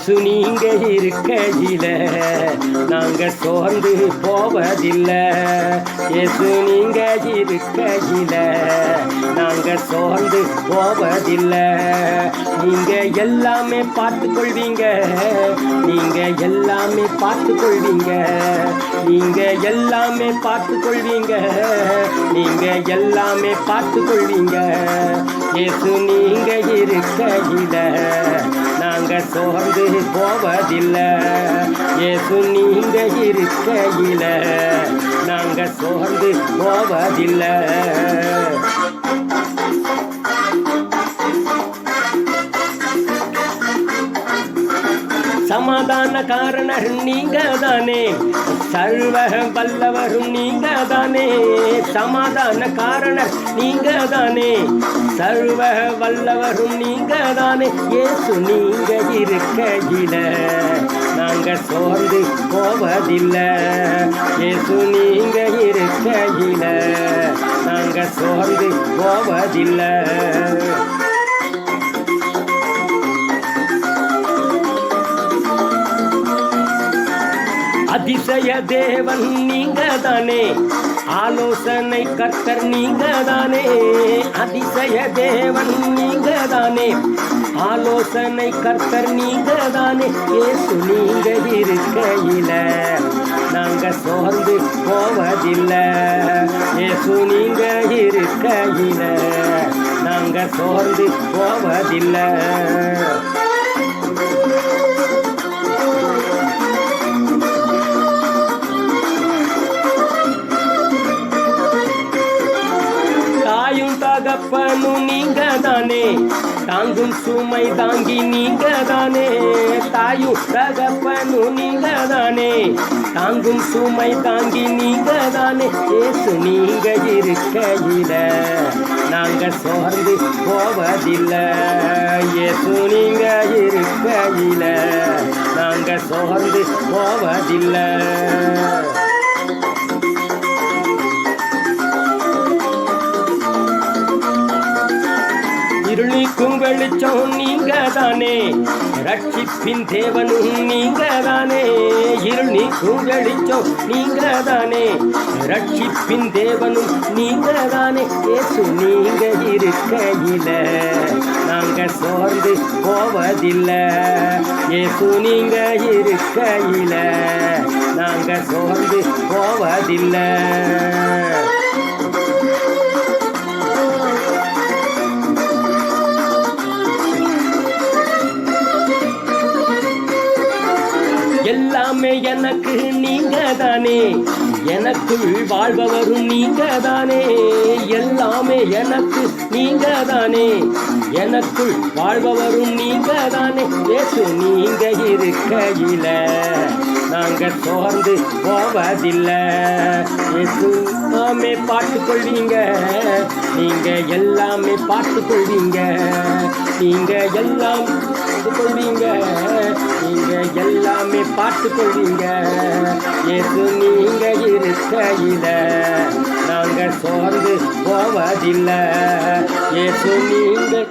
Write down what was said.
இயேசு நீங்க இருக்கையில நாங்க சோர்ந்து போவதில்லை. இயேசு நீங்க இருக்கையில நாங்க சோர்ந்து போவதில்லை. நீங்க எல்லாமே பார்த்து கொள்வீங்க, நீங்க எல்லாமே பார்த்து கொள்வீங்க, நீங்க எல்லாமே பார்த்து கொள்வீங்க, நீங்க எல்லாமே பார்த்து கொள்வீங்க. இயேசு நீங்க இருக்கையில நாங்க சோர்ந்து போவதில்லை. இயேசு நீங்க இருக்கையில நாங்க சோர்ந்து போவதில்லை. சமாதான காரணர் நீங்க தானே, சர்வ வல்லவரும் நீங்க தானே. சமாதான காரணர் நீங்க தானே, சர்வ வல்லவரும் நீங்க தானே. இயேசு நீங்க இருக்கையில நாங்க சோர்ந்து போவதில்லை. இயேசு நீங்க இருக்கையில நாங்க சோர்ந்து போவதில்லை. அதிசய தேவன் நீங்க தானே, ஆலோசனை கர்த்தர் நீங்க தானே. அதிசய தேவன் நீங்க தானே, ஆலோசனை கர்த்தர் நீங்க தானே. இயேசு நீங்க இருக்கையில நாங்க சோர்ந்து போவதில்லை. இயேசு நீங்க இருக்கையில நாங்க சோர்ந்து போவதில்லை. தகப்பனும் நீங்க தானே, தாங்கும் சுமை தாங்கி நீங்க தானே. தாயும் தகப்பனும் நீங்க தானே, தாங்கும் சுமை தாங்கி நீங்க தானே. இயேசு நீங்க இருக்கையில நாங்க சோர்ந்து போவதில்லை. இயேசு நீங்க இருக்கையில நாங்க சோர்ந்து போவதில்லை. இருளிக்கும் வெளிச்சம் நீங்க தானே, ரட்சிப்பின் தேவனும் நீங்க தானே. இருளிக்கும் வெளிச்சம் நீங்க தானே, ரட்சிப்பின் தேவனும் நீங்க தானே. இயேசு நீங்க இருக்கையில நாங்க சோர்ந்து போவதில்லை. இயேசு நீங்க இருக்கையில நாங்க சோர்ந்து போவதில்லை. எல்லாமே எனக்கு நீங்க தானே, எனக்குள் வாழ்பவரும் நீங்க தானே. எல்லாமே எனக்கு நீங்க தானே, எனக்குள் வாழ்பவரும் நீங்க தானே. இயேசு நீங்க இருக்கையில நாங்க சோர்ந்து போவதில்லை. இயேசு எல்லாமே பார்த்து கொள்வீங்க, நீங்க எல்லாமே பார்த்து கொள்வீங்க, நீங்க எல்லாம் கொள்வீங்க, நீங்க எல்லாமே பார்த்து கொள்வீங்க. இயேசு நீங்க இருக்கையில நாங்க சோர்ந்து போவதில்லை. இயேசு நீங்க